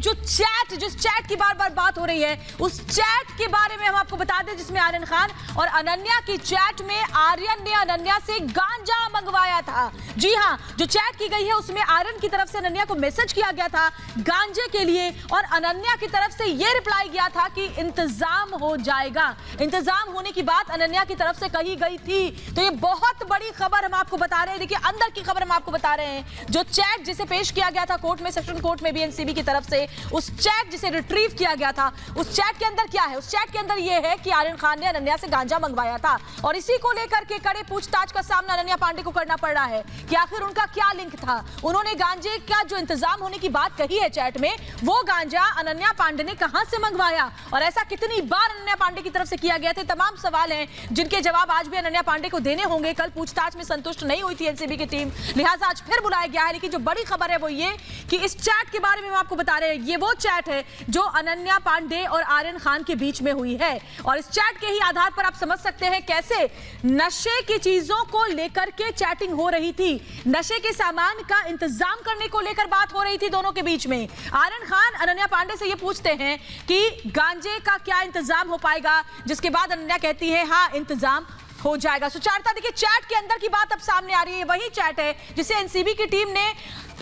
जो चैट, जिस चैट की बार बार बात हो रही है, उस चैट के बारे में हम आपको बता दें, जिसमें आर्यन खान और अनन्या की चैट में आर्यन ने अनन्या से गांजा मंगवाया था। जी हां, जो चैट की गई है उसमें आर्यन की तरफ से अनन्या को मैसेज किया गया था गांजे के लिए, और अनन्या की तरफ से यह रिप्लाई गया था कि इंतजाम हो जाएगा। इंतजाम होने की बात अनन्या की तरफ से कही गई थी। तो ये बहुत बड़ी खबर हम आपको बता रहे हैं। देखिए, अंदर की खबर हम आपको बता रहे हैं। जो चैट जिसे पेश किया गया था कोर्ट में, सेशन कोर्ट में भी एनसीबी की तरफ से, उस चैट जिसे रिट्रीव किया गया था, उस चैट के अंदर क्या है? उस चैट के अंदर यह है कि आर्यन खान ने अनन्या से गांजा मंगवाया था, और इसी को लेकर के कड़े पूछताछ का सामना अनन्या पांडे को करना पड़ रहा है कि आखिर उनका क्या लिंक था। उन्होंने गांजे का जो इंतजाम होने की बात कही है चैट में, वो गांजा अनन्या पांडे ने कहां से मंगवाया, और ऐसा कितनी बार अनन्या पांडे की तरफ से किया गया था। तमाम सवाल हैं जिनके जवाब आज भी अनन्या पांडे को देने होंगे। कल पूछताछ में संतुष्ट नहीं हुई थी एनसीबी की टीम, लिहाजा आज फिर बुलाया गया है। लेकिन जो बड़ी खबर है वो ये कि इस चैट के बारे में हम आपको बता रहे हैं, ये वो चैट है जो अनन्या पांडे और आर्यन खान के बीच में हुई है, और इस चैट के ही आधार पर आप समझ सकते हैं कैसे नशे की चीजों को लेकर के चैटिंग हो रही थी, नशे के सामान का इंतजाम करने को लेकर बात हो रही थी दोनों के बीच में। आर्यन खान अनन्या पांडे से ये पूछते हैं कि गांजे का क्या इंतजाम हो पाएगा, जिसके बाद अनन्या कहती है हाँ इंतजाम हो जाएगा। सुचारता, देखिए चैट के अंदर की बात अब सामने आ रही है। वही चैट है जिसे एनसीबी की टीम ने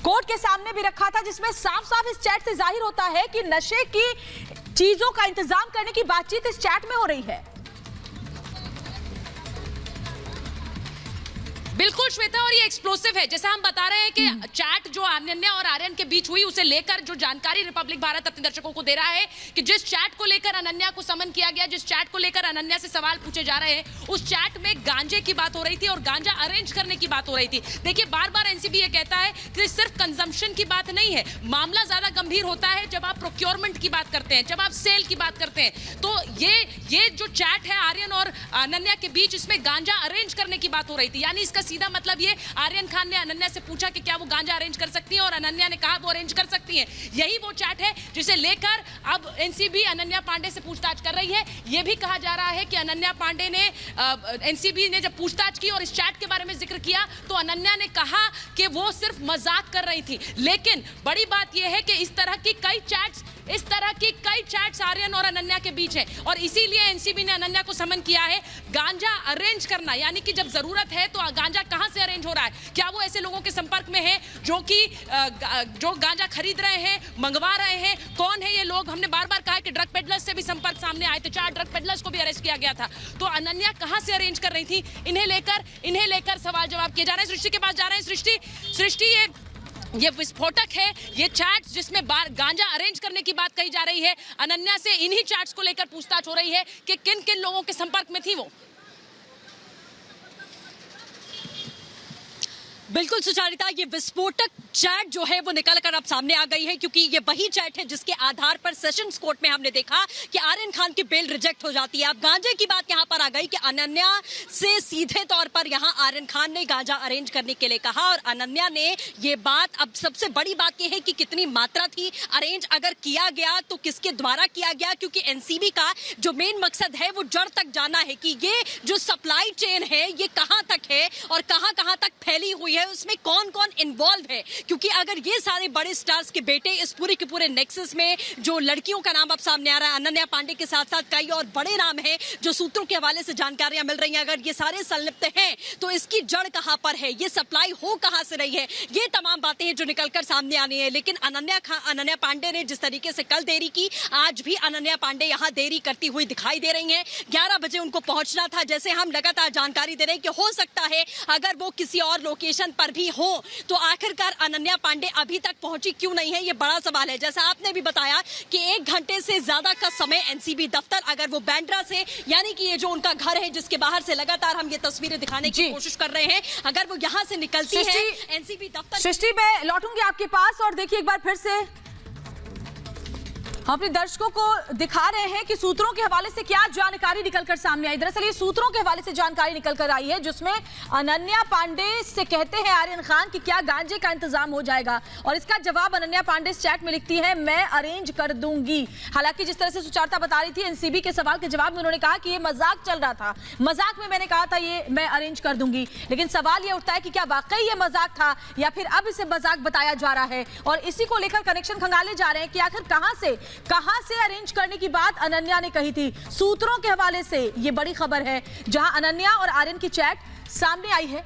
कोर्ट के सामने भी रखा था, जिसमें साफ साफ इस चैट से जाहिर होता है कि नशे की चीजों का इंतजाम करने की बातचीत इस चैट में हो रही है। बिल्कुल श्वेता, और ये एक्सप्लोसिव है। जैसा हम बता रहे हैं कि चैट जो अनन्या और आर्यन के बीच हुई, उसे लेकर जो जानकारी रिपब्लिक भारत अपने दर्शकों को दे रहा है कि जिस चैट को लेकर अनन्या को समन किया गया, जिस चैट को लेकर अनन्या से सवाल पूछे जा रहे हैं, उस चैट में गांजे की बात हो रही थी और गांजा अरेंज करने की बात हो रही थी। देखिए, बार बार एनसीबी ये कहता है कि सिर्फ कंजम्पशन की बात नहीं है, मामला ज्यादा गंभीर होता है जब आप प्रोक्योरमेंट की बात करते हैं, जब आप सेल की बात करते हैं। तो ये जो चैट है आर्यन और अनन्या के बीच, इसमें गांजा अरेंज करने की बात हो रही थी। यानी इसका सीधा मतलब ये, आर्यन खान ने अनन्या से पूछा कि क्या वो गांजा अरेंज कर सकती हैं, और अनन्या ने कहा वो अरेंज कर सकती हैं। यही वो चैट है जिसे लेकर अब एनसीबी अनन्या पांडे से पूछताछ कर रही है। यह भी कहा जा रहा है कि अनन्या पांडे ने, एनसीबी ने जब पूछताछ की और इस चैट के बारे में जिक्र किया, तो अनन्या ने कहा कि वो सिर्फ मजाक कर रही थी। लेकिन बड़ी बात यह है कि इस तरह की कई चैट्स आर्यन और अनन्या के बीच है, और इसीलिए एनसीबी ने अनन्या को समन किया है। गांजा अरेंज करना, यानी कि जब जरूरत है तो गांजा कहां से अरेंज हो रहा है, क्या वो ऐसे लोगों के संपर्क में है जो गांजा खरीद रहे हैं, मंगवा रहे हैं, कौन है ये लोग। हमने बार बार कहा कि ड्रग पेडलर्स से भी संपर्क सामने आए थे, 4 ड्रग पेडलर्स को भी अरेस्ट किया गया था। तो अनन्या कहां से अरेंज कर रही थी, इन्हें लेकर सवाल जवाब किए जा रहे हैं। सृष्टि के पास जा रहे हैं। सृष्टि, ये विस्फोटक है, ये चैट्स जिसमें गांजा अरेंज करने की बात कही जा रही है। अनन्या से इन्हीं चैट्स को लेकर पूछताछ हो रही है कि किन किन लोगों के संपर्क में थी वो। बिल्कुल सुचारिता, ये विस्फोटक चैट जो है वो निकल कर अब सामने आ गई है, क्योंकि ये वही चैट है जिसके आधार पर सेशंस कोर्ट में हमने देखा कि आर्यन खान की बेल रिजेक्ट हो जाती है। अब गांजे की बात यहाँ पर आ गई कि अनन्या से सीधे तौर पर यहाँ आर्यन खान ने गांजा अरेंज करने के लिए कहा, और अनन्या ने ये बात, अब सबसे बड़ी बात यह है कि कितनी मात्रा थी, अरेंज अगर किया गया तो किसके द्वारा किया गया, क्योंकि एनसीबी का जो मेन मकसद है वो जड़ तक जाना है कि ये जो सप्लाई चेन है ये कहाँ तक है और कहाँ तक फैली हुई है, उसमें कौन कौन इन्वॉल्व है। क्योंकि अगर ये सारे बड़े स्टार्स के बेटे इस पूरे के पूरे नेक्सस में, जो लड़कियों का नाम अब सामने आ रहा है, अनन्या पांडे के साथ साथ कई और बड़े नाम हैं जो सूत्रों के हवाले से जानकारियां मिल रही हैं, अगर ये सारे संलिप्त हैं तो इसकी जड़ कहां पर है, ये सप्लाई हो कहां से रही है, ये तमाम बातें हैं जो निकलकर सामने आनी है। लेकिन अनन्या पांडे ने जिस तरीके से कल देरी की, आज भी अनन्या पांडे यहां देरी करती हुई दिखाई दे रही हैं। 11 बजे उनको पहुंचना था, जैसे हम लगातार जानकारी दे रहे हैं कि हो सकता है अगर वो किसी और लोकेशन पर भी हो, तो आखिरकार अनन्या पांडे अभी तक पहुंची क्यों नहीं है, ये बड़ा सवाल है। जैसा आपने भी बताया कि 1 घंटे से ज्यादा का समय एनसीबी दफ्तर, अगर वो बैंड्रा से, यानी कि ये जो उनका घर है जिसके बाहर से लगातार हम ये तस्वीरें दिखाने की कोशिश कर रहे हैं, अगर वो यहाँ से निकलती है एनसीबी दफ्तर। सृष्टि, मैं लौटूंगी आपके पास, और देखिए एक बार फिर से हम अपने दर्शकों को दिखा रहे हैं कि सूत्रों के हवाले से क्या जानकारी निकलकर सामने आई। दरअसल ये सूत्रों के हवाले से जानकारी निकलकर आई है जिसमें अनन्या पांडे से कहते हैं आर्यन खान कि क्या गांजे का इंतजाम हो जाएगा, और इसका जवाब अनन्या पांडे इस चैट में लिखती है, मैं अरेंज कर दूंगी। हालांकि जिस तरह से सुचारता बता रही थी, एनसीबी के सवाल के जवाब में उन्होंने कहा कि ये मजाक चल रहा था, मजाक में मैंने कहा था ये मैं अरेंज कर दूंगी। लेकिन सवाल ये उठता है कि क्या वाकई ये मजाक था या फिर अब इसे मजाक बताया जा रहा है, और इसी को लेकर कनेक्शन खंगाले जा रहे हैं कि आखिर कहां से अरेंज करने की बात अनन्या ने कही थी। सूत्रों के हवाले से ये बड़ी खबर है जहां अनन्या और आर्यन की चैट सामने आई है।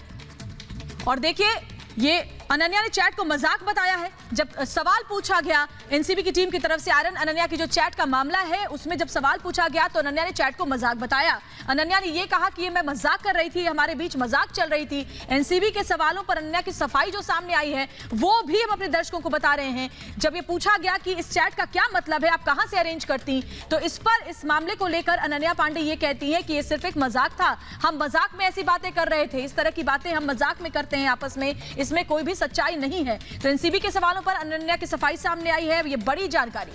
और देखिए, ये अनन्या ने चैट को मजाक बताया है। जब सवाल पूछा गया एनसीबी की टीम की तरफ से आर्यन अनन्या की जो चैट का मामला है उसमें जब सवाल पूछा गया तो अनन्या ने चैट को मजाक बताया। अनन्या ने ये कहा कि ये मैं मजाक कर रही थी, हमारे बीच मजाक चल रही थी। एनसीबी के सवालों पर अनन्या की सफाई जो सामने आई है वो भी हम अपने दर्शकों को बता रहे हैं। जब ये पूछा गया कि इस चैट का क्या मतलब है, आप कहां से अरेंज करती, तो इस पर इस मामले को लेकर अनन्या पांडे ये कहती है कि ये सिर्फ एक मजाक था, हम मजाक में ऐसी बातें कर रहे थे, इस तरह की बातें हम मजाक में करते हैं आपस में, इसमें कोई भी सच्चाई नहीं है। तो एनसीबी के सवालों पर अनन्या की सफाई सामने आई है, ये बड़ी जानकारी।